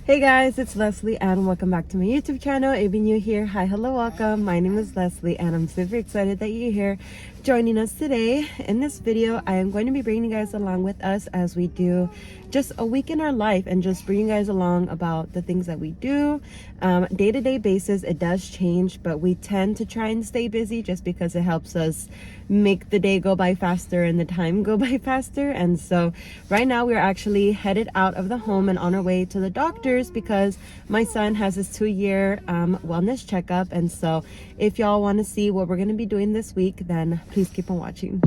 Hey guys, it's Leslie and welcome back to my YouTube channel. If you're new here, hi, hello, welcome. My name is Leslie and I'm super excited that you're here joining us today. In this video, I am going to be bringing you guys along with us as we do just a week in our life and just bring you guys along about the things that we do. Day-to-day basis, it does change, but we tend to try and stay busy just because it helps us make the day go by faster and the time go by faster. And so right now we're actually headed out of the home and on our way to the doctor's because my son has his 2-year wellness checkup. And so if y'all want to see what we're going to be doing this week, then please keep on watching.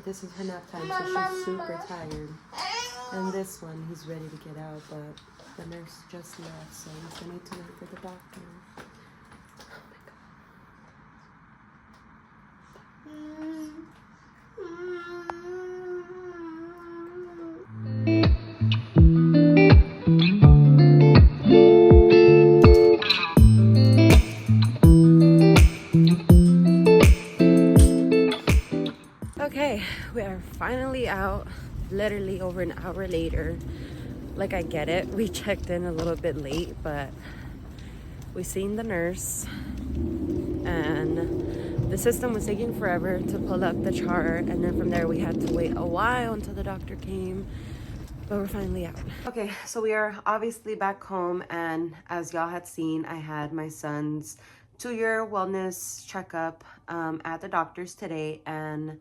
This is her nap time, so she's super tired. And this one, he's ready to get out, but the nurse just left, so he's gonna need to wait for the doctor. Oh my Okay, we are finally out, literally over an hour later. Like, I get it, we checked in a little bit late, but we seen the nurse and the system was taking forever to pull up the chart, and then from there we had to wait a while until the doctor came, but we're finally out. Okay, so we are obviously back home, and as y'all had seen, I had my son's 2-year wellness checkup at the doctor's today, and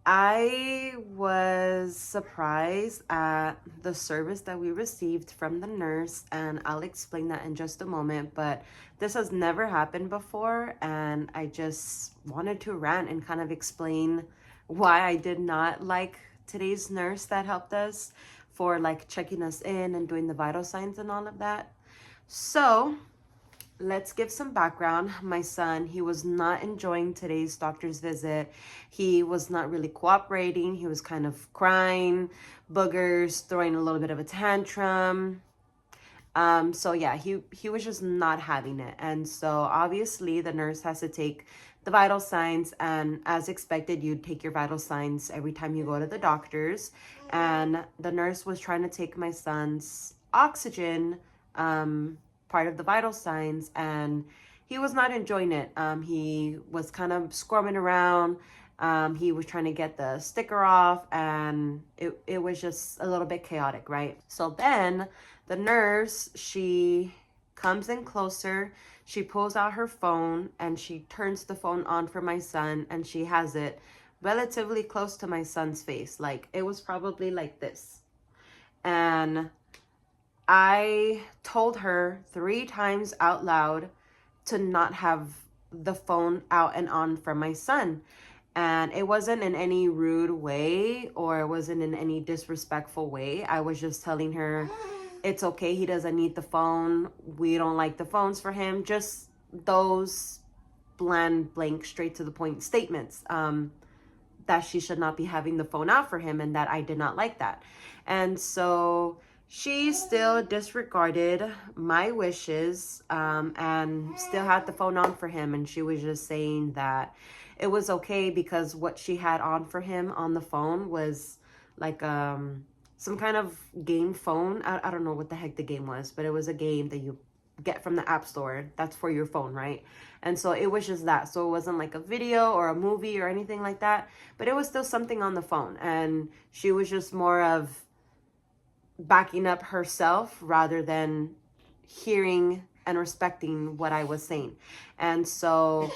I was surprised at the service that we received from the nurse, and I'll explain that in just a moment, but this has never happened before, and I just wanted to rant and kind of explain why I did not like today's nurse that helped us for like checking us in and doing the vital signs and all of that. So let's give some background. My son, he was not enjoying today's doctor's visit. He was not really cooperating. He was kind of crying, boogers, throwing a little bit of a tantrum. So yeah, he was just not having it. And so obviously the nurse has to take the vital signs, and as expected, you'd take your vital signs every time you go to the doctor's. And the nurse was trying to take my son's oxygen, part of the vital signs, and he was not enjoying it. He was kind of squirming around. He was trying to get the sticker off, and it was just a little bit chaotic, right? So then the nurse, she comes in closer, she pulls out her phone, and she turns the phone on for my son, and she has it relatively close to my son's face. Like, it was probably like this. And I told her 3 times out loud to not have the phone out and on for my son. And it wasn't in any rude way, or it wasn't in any disrespectful way. I was just telling her it's okay, he doesn't need the phone. We don't like the phones for him. Just those bland, blank, straight to the point statements, that she should not be having the phone out for him, and that I did not like that. And so she still disregarded my wishes, and still had the phone on for him. And she was just saying that it was okay because what she had on for him on the phone was like some kind of game phone. I don't know what the heck the game was, but it was a game that you get from the app store that's for your phone, right? And so it was just that. So it wasn't like a video or a movie or anything like that, but it was still something on the phone. And she was just more of backing up herself rather than hearing and respecting what I was saying. And so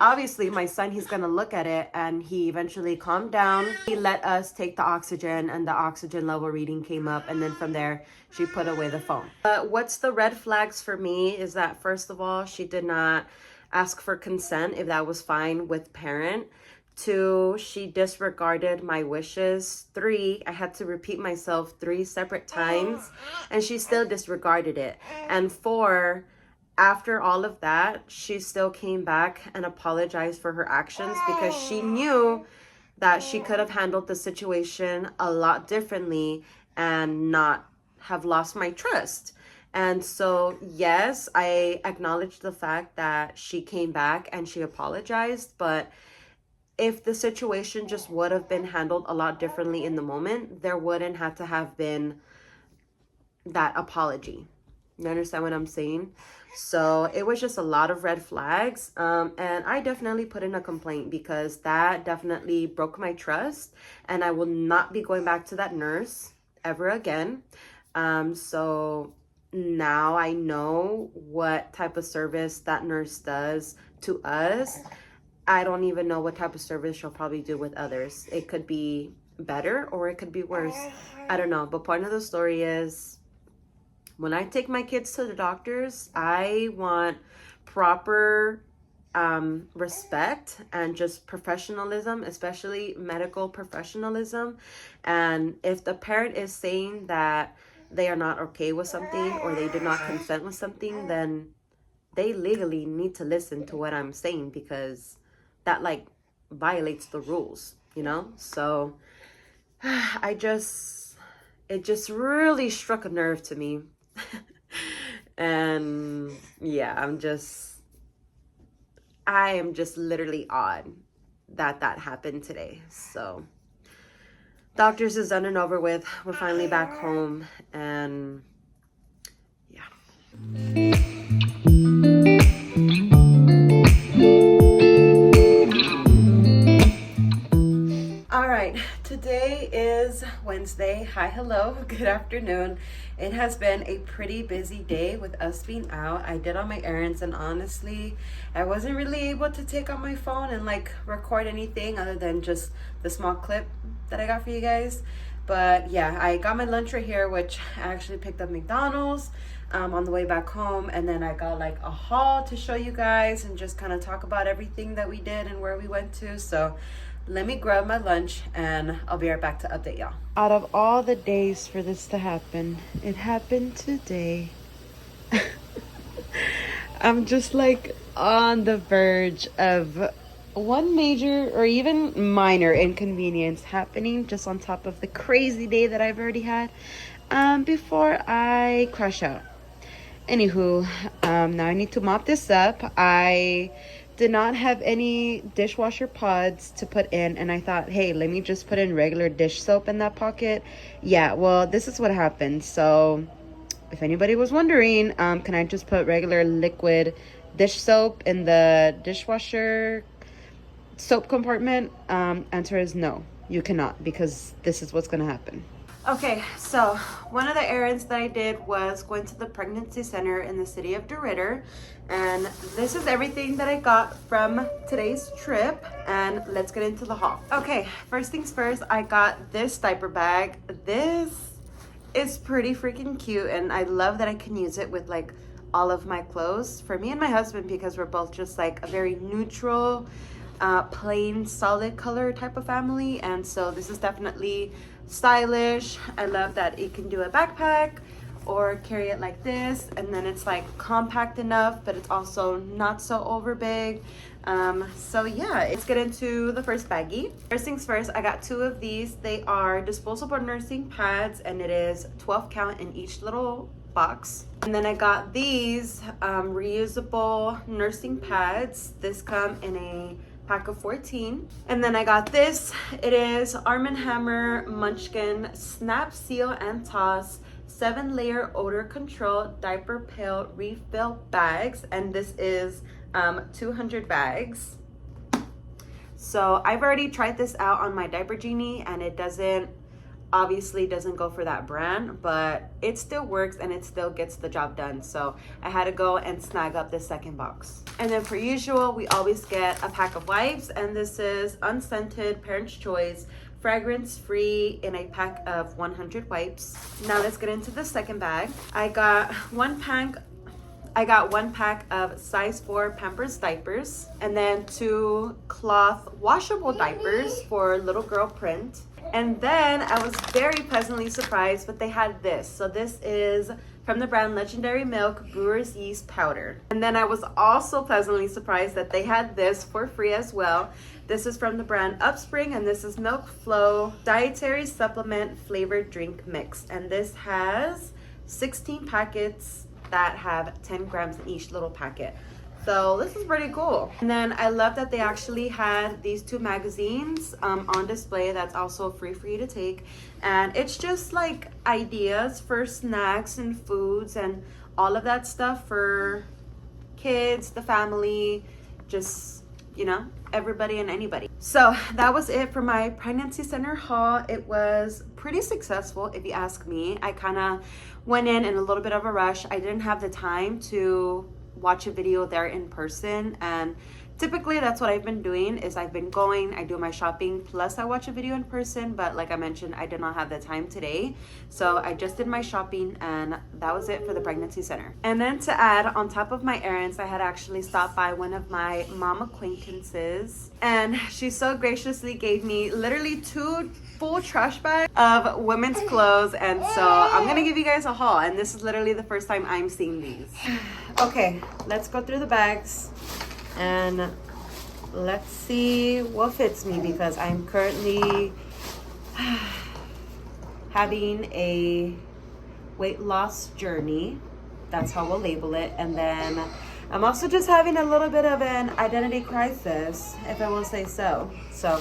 obviously my son, he's gonna look at it, and he eventually calmed down. He let us take the oxygen, and the oxygen level reading came up, and then from there she put away the phone. But what's the red flags for me is that, first of all, she did not ask for consent if that was fine with parent. 2, she disregarded my wishes. 3, I had to repeat myself 3 separate times, and she still disregarded it. And 4, after all of that, she still came back and apologized for her actions because she knew that she could have handled the situation a lot differently and not have lost my trust. And so, yes, I acknowledge the fact that she came back and she apologized, but if the situation just would have been handled a lot differently in the moment, there wouldn't have to have been that apology. You understand what I'm saying? So it was just a lot of red flags. And I definitely put in a complaint because that definitely broke my trust. And I will not be going back to that nurse ever again. So now I know what type of service that nurse does to us. I don't even know what type of service she'll probably do with others. It could be better or it could be worse. I don't know. But point of the story is, when I take my kids to the doctors, I want proper respect and just professionalism, especially medical professionalism. And if the parent is saying that they are not okay with something or they did not consent with something, then they legally need to listen to what I'm saying, because that like violates the rules, you know? So it just really struck a nerve to me. And yeah, I am just literally awed that that happened today. So doctors is done and over with. We're finally back home, and yeah. All right, today is Wednesday. Hi, hello, good afternoon. It has been a pretty busy day with us being out. I did all my errands, and honestly, I wasn't really able to take out my phone and like record anything other than just the small clip that I got for you guys. But yeah, I got my lunch right here, which I actually picked up McDonald's on the way back home. And then I got like a haul to show you guys and just kind of talk about everything that we did and where we went to. So let me grab my lunch and I'll be right back to update y'all. Out of all the days for this to happen, it happened today. I'm just like on the verge of one major or even minor inconvenience happening just on top of the crazy day that I've already had before I crash out. Anywho, now I need to mop this up. I did not have any dishwasher pods to put in, and I thought, hey, let me just put in regular dish soap in that pocket. Yeah, well, this is what happened. So if anybody was wondering, can I just put regular liquid dish soap in the dishwasher soap compartment? Answer is no, you cannot, because this is what's gonna happen. Okay, so one of the errands that I did was going to the pregnancy center in the city of DeRidder, and this is everything that I got from today's trip, and let's get into the haul. Okay, first things first, I got this diaper bag. This is pretty freaking cute, and I love that I can use it with like all of my clothes for me and my husband, because we're both just like a very neutral, plain solid color type of family. And so this is definitely stylish. I love that it can do a backpack or carry it like this, and then it's like compact enough, but it's also not so over big. So yeah, let's get into the first baggie. First things first, I got two of these. They are disposable nursing pads, and it is 12 count in each little box. And then I got these reusable nursing pads. This come in a pack of 14. And then I got this. It is Arm & Hammer Munchkin Snap, Seal, and Toss 7-layer odor control diaper pail refill bags, and this is 200 bags. So I've already tried this out on my Diaper Genie, and it obviously doesn't go for that brand, but it still works and it still gets the job done. So I had to go and snag up this second box. And then, per usual, we always get a pack of wipes, and this is unscented Parent's Choice fragrance free in a pack of 100 wipes. Now let's get into the second bag. I got one pack of size 4 Pampers diapers, and then 2 cloth washable diapers for little girl print. And then I was very pleasantly surprised, but they had this. So this is from the brand Legendary Milk Brewer's Yeast Powder. And then I was also pleasantly surprised that they had this for free as well. This is from the brand Upspring, and this is Milk Flow Dietary Supplement Flavored Drink Mix. And this has 16 packets that have 10 grams in each little packet. So this is pretty cool. And then I love that they actually had these 2 magazines on display that's also free for you to take. And it's just like ideas for snacks and foods and all of that stuff for kids, the family, just, you know, everybody and anybody. So that was it for my pregnancy center haul. It was pretty successful if you ask me. I kind of went in a little bit of a rush. I didn't have the time to watch a video there in person, and typically that's what I've been doing is I've been going, I do my shopping plus I watch a video in person, but like I mentioned, I did not have the time today, so I just did my shopping and that was it for the pregnancy center. And then to add on top of my errands, I had actually stopped by one of my mom acquaintances, and she so graciously gave me literally 2 full trash bags of women's clothes, and so I'm gonna give you guys a haul, and this is literally the first time I'm seeing these. Okay, let's go through the bags and let's see what fits me, because I'm currently having a weight loss journey. That's how we'll label it. And then I'm also just having a little bit of an identity crisis, if I will say so. So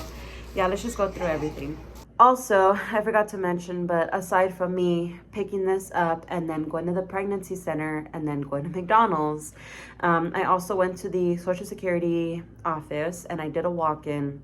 yeah, let's just go through everything. Also, I forgot to mention, but aside from me picking this up and then going to the pregnancy center and then going to McDonald's, I also went to the Social Security office and I did a walk-in.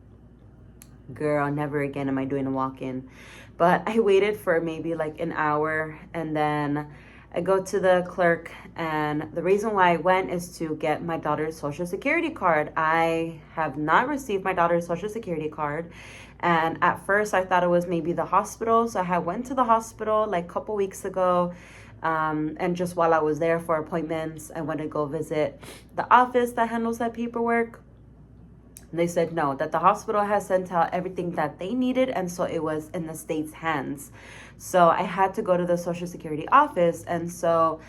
Girl, never again am I doing a walk-in. But I waited for maybe like an hour, and then I go to the clerk, and the reason why I went is to get my daughter's Social Security card. I have not received my daughter's Social Security card. And at first I thought it was maybe the hospital. So I had went to the hospital like a couple weeks ago. And just while I was there for appointments, I went to go visit the office that handles that paperwork. And they said no, that the hospital has sent out everything that they needed. And so it was in the state's hands. So I had to go to the Social Security office. And so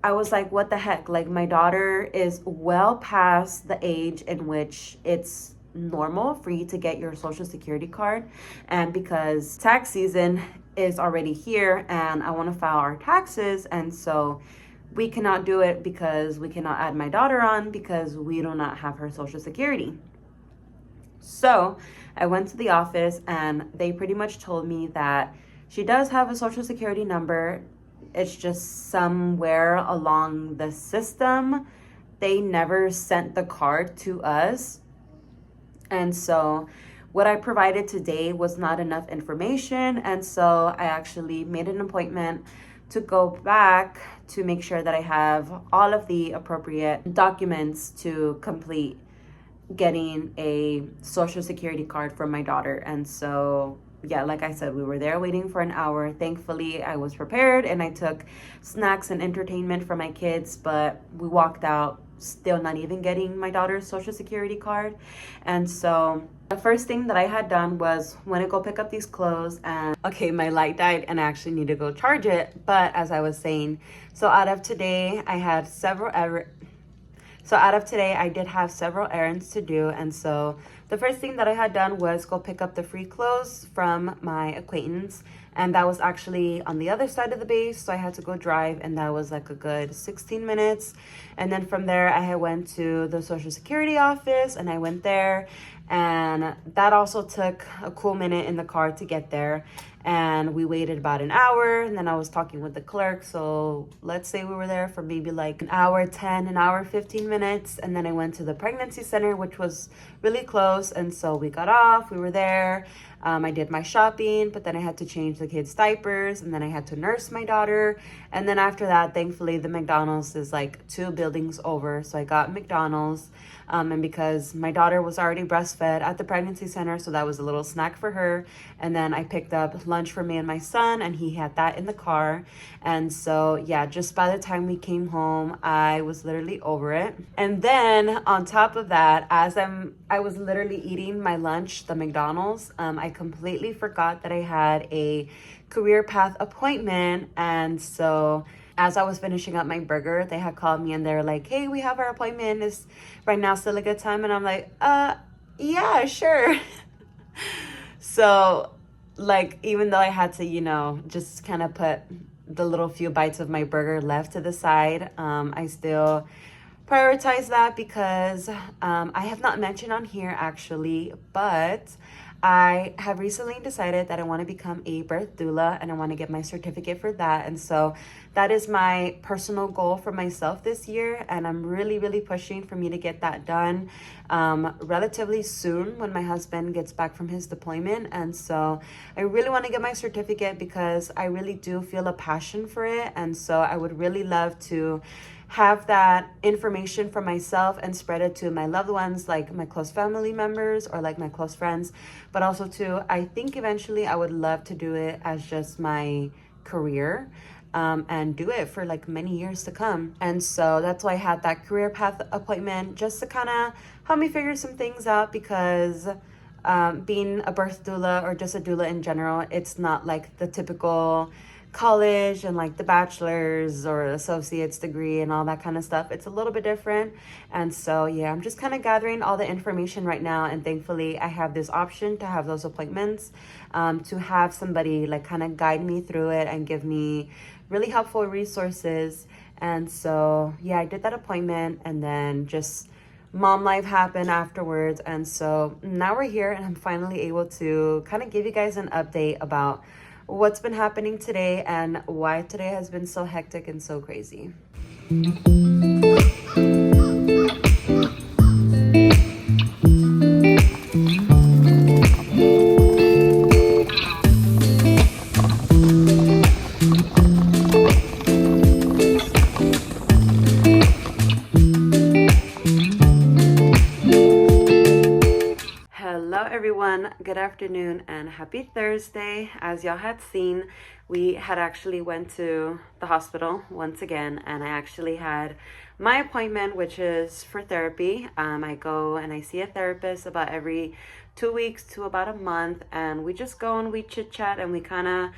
I was like, what the heck? Like, my daughter is well past the age in which it's normal for you to get your Social Security card, and because tax season is already here and I want to file our taxes, and so we cannot do it because we cannot add my daughter on because we do not have her Social Security. So I went to the office and they pretty much told me that she does have a Social Security number. It's just somewhere along the system they never sent the card to us. And so what I provided today was not enough information. And so I actually made an appointment to go back to make sure that I have all of the appropriate documents to complete getting a Social Security card for my daughter. And so, yeah, like I said, we were there waiting for an hour. Thankfully, I was prepared and I took snacks and entertainment for my kids, but we walked out still not even getting my daughter's Social Security card. And so the first thing that I had done was when I go pick up these clothes, and okay, my light died and I actually need to go charge it. But as I was saying, so out of today I did have several errands to do. And so the first thing that I had done was go pick up the free clothes from my acquaintance. And that was actually on the other side of the base. So I had to go drive, and that was like a good 16 minutes. And then from there, I had went to the Social Security office, and I went there. And that also took a cool minute in the car to get there. And we waited about an hour, and then I was talking with the clerk. So let's say we were there for maybe like an hour 10, an hour 15 minutes. And then I went to the pregnancy center, which was really close. And so we got off, we were there. I did my shopping, but then I had to change the kids' diapers, and then I had to nurse my daughter. And then after that, thankfully, the McDonald's is like 2 buildings over. So I got McDonald's. And because my daughter was already breastfed at the pregnancy center, so that was a little snack for her. And then I picked up lunch for me and my son, and he had that in the car. And so, yeah, just by the time we came home, I was literally over it. And then on top of that, I was literally eating my lunch, the McDonald's, I completely forgot that I had a career path appointment. And so as I was finishing up my burger, they had called me and they're like, hey, we have our appointment. Is right now still a good time? And I'm like, yeah, sure. So like, even though I had to, you know, just kind of put the little few bites of my burger left to the side, I still prioritize that because I have not mentioned on here actually, but I have recently decided that I want to become a birth doula and I want to get my certificate for that. And so that is my personal goal for myself this year. And I'm really, really pushing for me to get that done relatively soon when my husband gets back from his deployment. And so I really want to get my certificate because I really do feel a passion for it. And so I would really love to have that information for myself and spread it to my loved ones, like my close family members or like my close friends. But also too, I think eventually I would love to do it as just my career, and do it for like many years to come. And so that's why I had that career path appointment, just to kind of help me figure some things out, because being a birth doula or just a doula in general, it's not like the typical college and like the bachelor's or associate's degree and all that kind of stuff. It's a little bit different. And so yeah, I'm just kind of gathering all the information right now, and thankfully I have this option to have those appointments, to have somebody like kind of guide me through it and give me really helpful resources. And so yeah, I did that appointment, and then just mom life happened afterwards. And so now we're here, and I'm finally able to kind of give you guys an update about what's been happening today and why today has been so hectic and so crazy. Hello everyone, good afternoon and happy Thursday. As y'all had seen, we had actually went to the hospital once again, and I actually had my appointment, which is for therapy. I go and I see a therapist about every 2 weeks to about a month, and we just go and we chit chat and we kind of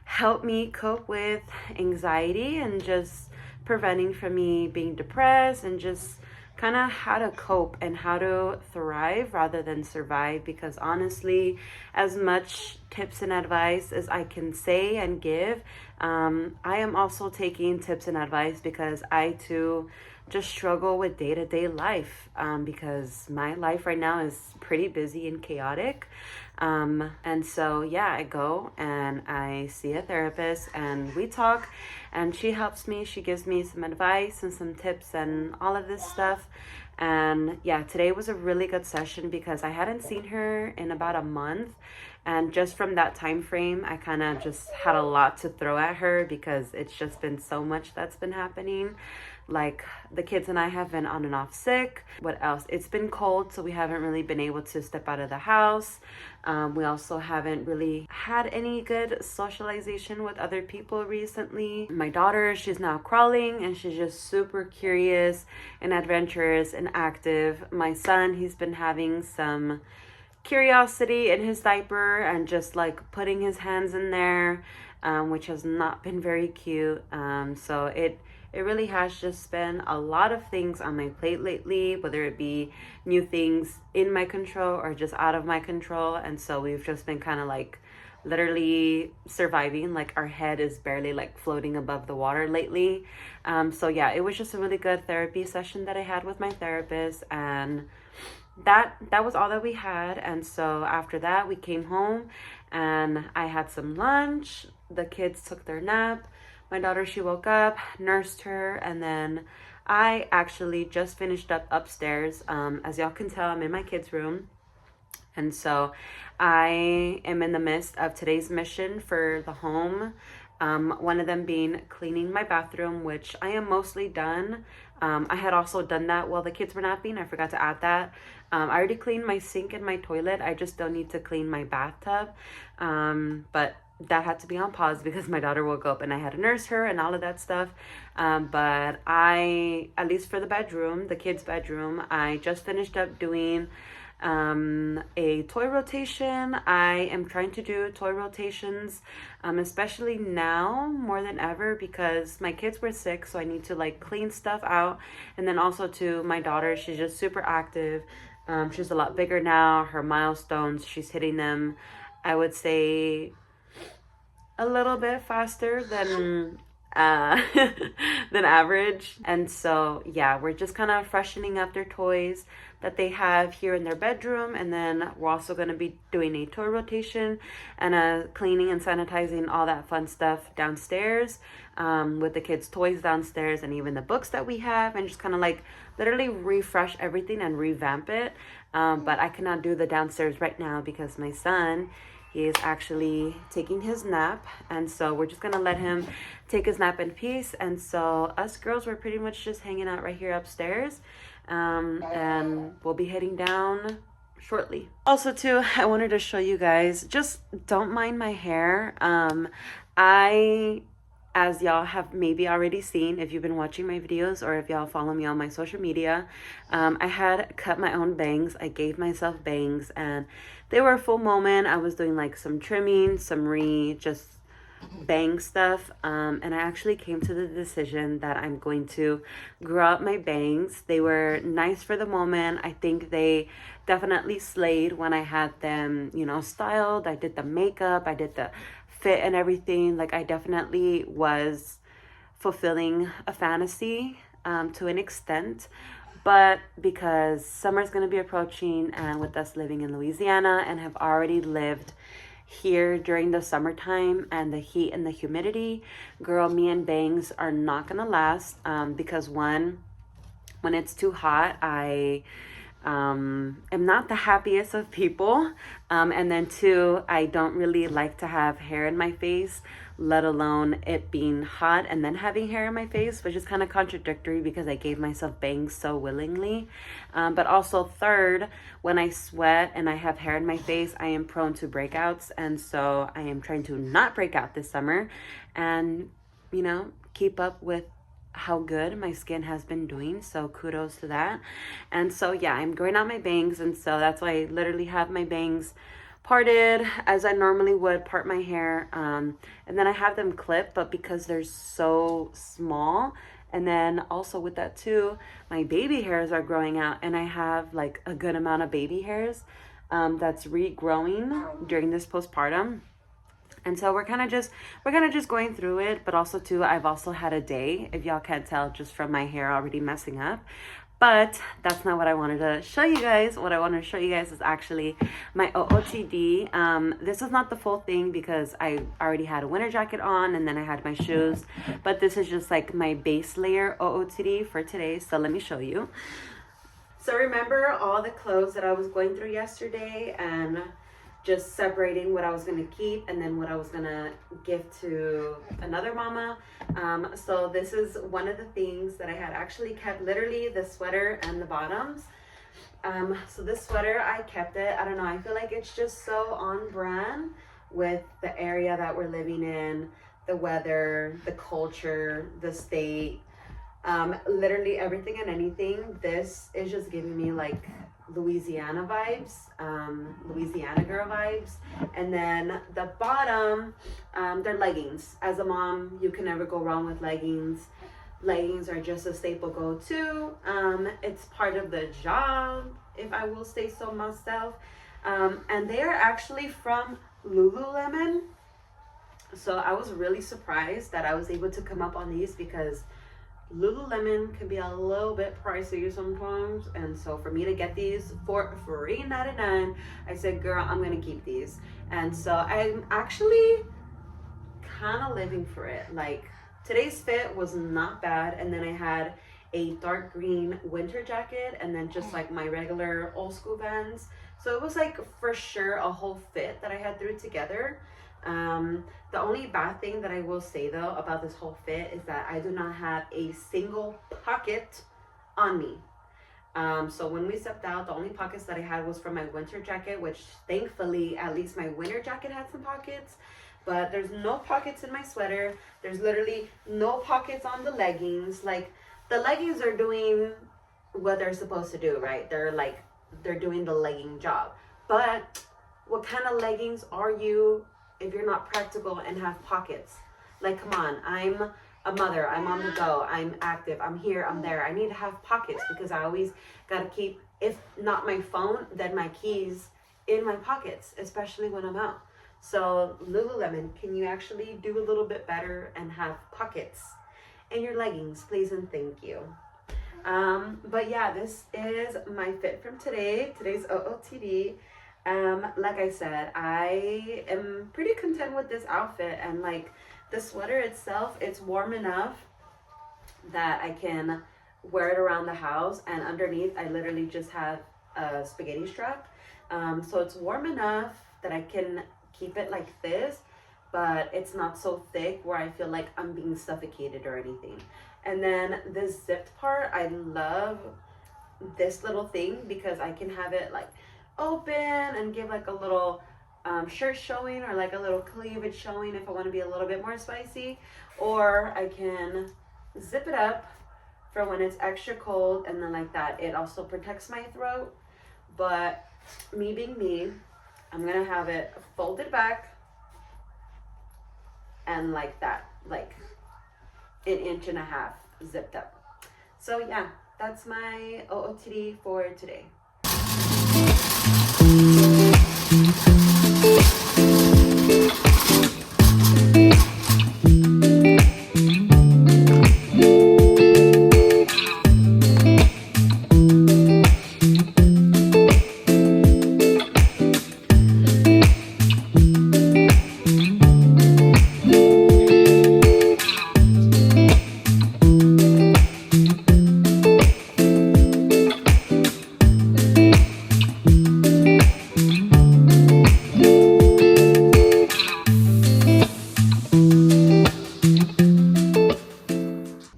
help me cope with anxiety and just preventing from me being depressed, and just kind of how to cope and how to thrive rather than survive. Because honestly, as much tips and advice as I can say and give, I am also taking tips and advice because I too just struggle with day-to-day life, because my life right now is pretty busy and chaotic. And so yeah, I go and I see a therapist and we talk, and she helps me, she gives me some advice and some tips and all of this stuff. And yeah, today was a really good session because I hadn't seen her in about a month, and just from that time frame I kind of just had a lot to throw at her because it's just been so much that's been happening. Like, the kids and I have been on and off sick. What else? It's been cold, so we haven't really been able to step out of the house. We also haven't really had any good socialization with other people recently. My daughter, she's now crawling and she's just super curious and adventurous and active. My son, he's been having some curiosity in his diaper and just like putting his hands in there, which has not been very cute. So it really has just been a lot of things on my plate lately, whether it be new things in my control or just out of my control. And so we've just been kind of like literally surviving, like our head is barely like floating above the water lately. So yeah, it was just a really good therapy session that I had with my therapist, and that was all that we had. And so after that, we came home and I had some lunch. The kids took their nap. My daughter, she woke up, nursed her, and then I actually just finished up upstairs. As y'all can tell, I'm in my kids' room. And so I am in the midst of today's mission for the home. One of them being cleaning my bathroom, which I am mostly done. I had also done that while the kids were napping. I forgot to add that. I already cleaned my sink and my toilet. I just don't need to clean my bathtub. But that had to be on pause because my daughter woke up and I had to nurse her and all of that stuff. But I, at least for the bedroom, the kids' bedroom, I just finished up doing a toy rotation. I am trying to do toy rotations, especially now more than ever because my kids were sick, so I need to like clean stuff out. And then also to my daughter, she's just super active. She's a lot bigger now. Her milestones, she's hitting them, I would say, a little bit faster than than average. And so yeah, we're just kind of freshening up their toys that they have here in their bedroom, and then we're also going to be doing a toy rotation and cleaning and sanitizing all that fun stuff downstairs, with the kids' toys downstairs and even the books that we have, and just kind of like literally refresh everything and revamp it. But I cannot do the downstairs right now because my son, he is actually taking his nap, and so we're just gonna let him take his nap in peace. And so us girls, we're pretty much just hanging out right here upstairs, and we'll be heading down shortly. Also too, I wanted to show you guys, just don't mind my hair. As y'all have maybe already seen if you've been watching my videos, or if y'all follow me on my social media, I had cut my own bangs. I gave myself bangs, and they were a full moment. I was doing like some trimming, some just bang stuff, and I actually came to the decision that I'm going to grow out my bangs. They were nice for the moment. I think they definitely slayed when I had them, you know, styled. I did the makeup, I did the fit and everything. Like, I definitely was fulfilling a fantasy, to an extent. But because summer's going to be approaching, and with us living in Louisiana and have already lived here during the summertime and the heat and the humidity, girl, me and bangs are not going to last, because one, when it's too hot, I am not the happiest of people, and then two, I don't really like to have hair in my face, let alone it being hot and then having hair in my face, which is kind of contradictory because I gave myself bangs so willingly. But also third, when I sweat and I have hair in my face, I am prone to breakouts, and so I am trying to not break out this summer and, you know, keep up with how good my skin has been doing, so kudos to that. And so yeah, I'm growing out my bangs, and so that's why I literally have my bangs parted as I normally would part my hair, and then I have them clipped, but because they're so small, and then also with that too, my baby hairs are growing out, and I have like a good amount of baby hairs that's regrowing during this postpartum. And so we're kind of just going through it. But also too, I've also had a day, if y'all can't tell just from my hair already messing up. But that's not what I wanted to show you guys. What I wanted to show you guys is actually my OOTD. This is not the full thing because I already had a winter jacket on, and then I had my shoes. But this is just like my base layer OOTD for today. So let me show you. So remember all the clothes that I was going through yesterday, and just separating what I was going to keep and then what I was going to give to another mama. So this is one of the things that I had actually kept, literally the sweater and the bottoms. So this sweater, I kept it. I don't know, I feel like it's just so on brand with the area that we're living in, the weather, the culture, the state, literally everything and anything. This is just giving me like Louisiana vibes, Louisiana girl vibes. And then the bottom, they're leggings. As a mom, you can never go wrong with leggings. Leggings are just a staple go-to. It's part of the job, if I will say so myself. And they are actually from Lululemon. So I was really surprised that I was able to come up on these, because Lululemon can be a little bit pricey sometimes, and so for me to get these for $3.99, I said, girl, I'm gonna keep these. And so I'm actually kind of living for it. Like, today's fit was not bad, and then I had a dark green winter jacket, and then just like my regular old school Vans. So it was like for sure a whole fit that I had threw together. The only bad thing that I will say though about this whole fit is that I do not have a single pocket on me. So when we stepped out, the only pockets that I had was from my winter jacket, which thankfully at least my winter jacket had some pockets, but there's no pockets in my sweater. There's literally no pockets on the leggings. Like, the leggings are doing what they're supposed to do, right? They're like they're doing the legging job. But what kind of leggings are you if you're not practical and have pockets? Like, come on, I'm a mother, I'm on the go, I'm active, I'm here, I'm there. I need to have pockets because I always gotta keep, if not my phone, then my keys in my pockets, especially when I'm out. So Lululemon, can you actually do a little bit better and have pockets in your leggings, please and thank you. But yeah, this is my fit from today. Today's OOTD. Like I said, I am pretty content with this outfit, and like the sweater itself, it's warm enough that I can wear it around the house, and underneath I literally just have a spaghetti strap. So it's warm enough that I can keep it like this, but it's not so thick where I feel like I'm being suffocated or anything. And then this zipped part, I love this little thing because I can have it like open and give like a little shirt showing, or like a little cleavage showing if I want to be a little bit more spicy. Or I can zip it up for when it's extra cold, and then like that, it also protects my throat. But me being me, I'm gonna have it folded back and like that, like an inch and a half zipped up. So yeah, that's my OOTD for today.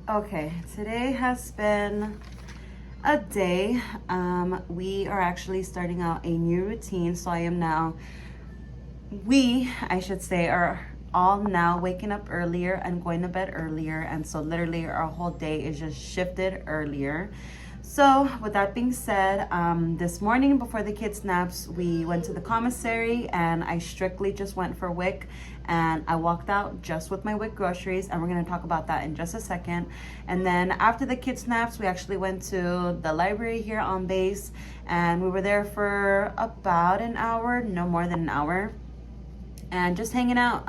Okay, today has been a day. We are actually starting out a new routine. So I should say, are all now waking up earlier and going to bed earlier. And so literally our whole day is just shifted earlier. So with that being said, this morning before the kids' naps, we went to the commissary and I strictly just went for WIC, and I walked out just with my WIC groceries, and we're gonna talk about that in just a second. And then after the kids' naps, we actually went to the library here on base, and we were there for about an hour, no more than an hour, and just hanging out.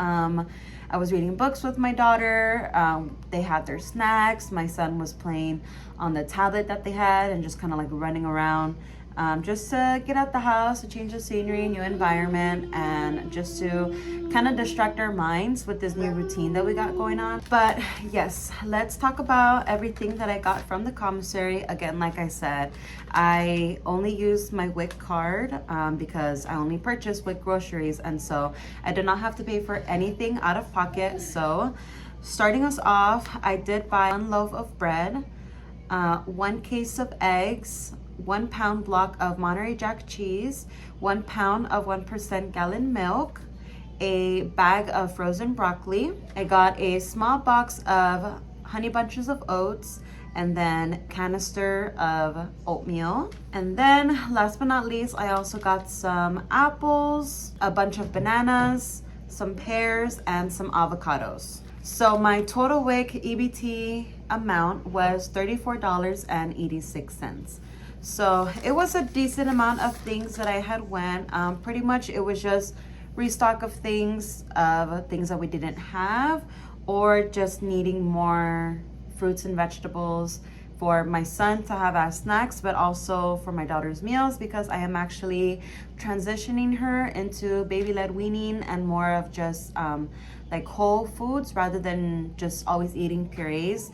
I was reading books with my daughter. They had their snacks. My son was playing on the tablet that they had and just kind of like running around, just to get out the house, to change the scenery, new environment, and just to kind of distract our minds with this new routine that we got going on. But yes, let's talk about everything that I got from the commissary. Again, like I said, I only used my WIC card because I only purchased WIC groceries, and so I did not have to pay for anything out of pocket. So starting us off, I did buy 1 loaf of bread, 1 case of eggs, 1 pound block of Monterey Jack cheese, 1 pound of 1% gallon milk, a bag of frozen broccoli. I got a small box of honey bunches of oats, and then canister of oatmeal. And then last but not least, I also got some apples, a bunch of bananas, some pears, and some avocados. So my total WIC EBT amount was $34.86. So it was a decent amount of things that I had went. Pretty much it was just restock of things that we didn't have, or just needing more fruits and vegetables for my son to have as snacks, but also for my daughter's meals, because I am actually transitioning her into baby-led weaning and more of just like whole foods rather than just always eating purees,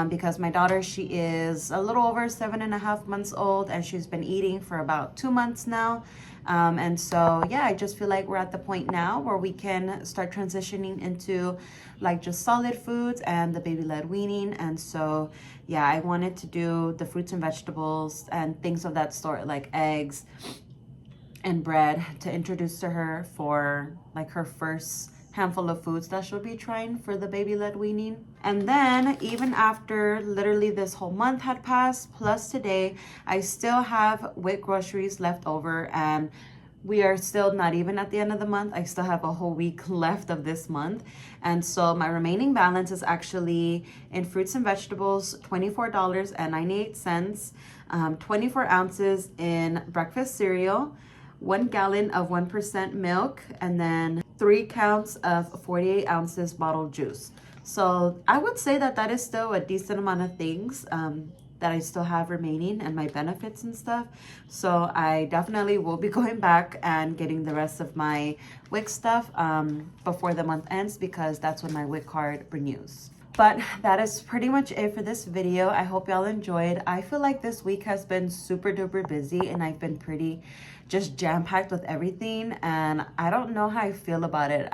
because my daughter, she is a little over 7.5 months old, and she's been eating for about 2 months now. And so, yeah, I just feel like we're at the point now where we can start transitioning into like just solid foods and the baby-led weaning. And so, yeah, I wanted to do the fruits and vegetables and things of that sort, like eggs and bread, to introduce to her for like her first handful of foods that she'll be trying for the baby-led weaning. And then even after literally this whole month had passed, plus today, I still have WIC groceries left over, and we are still not even at the end of the month. I still have a whole week left of this month. And so my remaining balance is actually in fruits and vegetables, $24.98, 24 ounces in breakfast cereal, 1 gallon of 1% milk, and then 3 counts of 48 ounces bottled juice. So I would say that that is still a decent amount of things that I still have remaining and my benefits and stuff. So I definitely will be going back and getting the rest of my WIC stuff before the month ends, because that's when my WIC card renews. But that is pretty much it for this video. I hope y'all enjoyed. I feel like this week has been super duper busy, and I've been pretty just jam-packed with everything, and I don't know how I feel about it.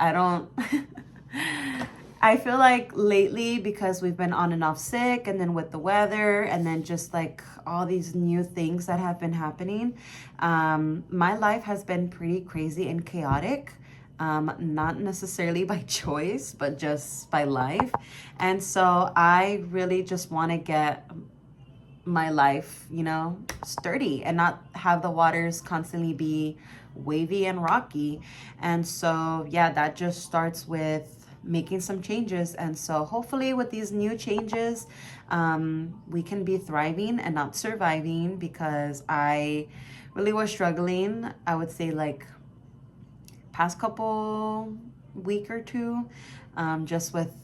I feel like lately, because we've been on and off sick, and then with the weather, and then just like all these new things that have been happening, my life has been pretty crazy and chaotic. Not necessarily by choice, but just by life. And so I really just want to get my life, you know, sturdy and not have the waters constantly be wavy and rocky. And so, yeah, that just starts with making some changes. And so hopefully with these new changes, we can be thriving and not surviving, because I really was struggling, I would say, like past couple week or two, just with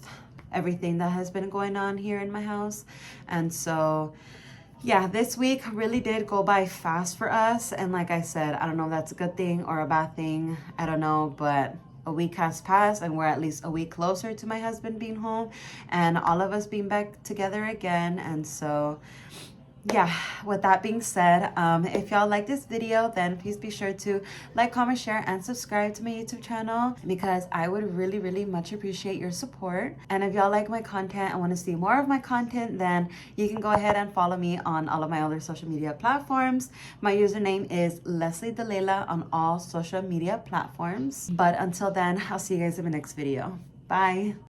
everything that has been going on here in my house. And so yeah, this week really did go by fast for us. And like I said, I don't know if that's a good thing or a bad thing, I don't know, but a week has passed, and we're at least a week closer to my husband being home and all of us being back together again. And so yeah, with that being said, if y'all like this video, then please be sure to like, comment, share, and subscribe to my YouTube channel, because I would really, really much appreciate your support. And if y'all like my content and want to see more of my content, then you can go ahead and follow me on all of my other social media platforms. My username is Lesliedelaylah on all social media platforms. But until then, I'll see you guys in the next video. Bye.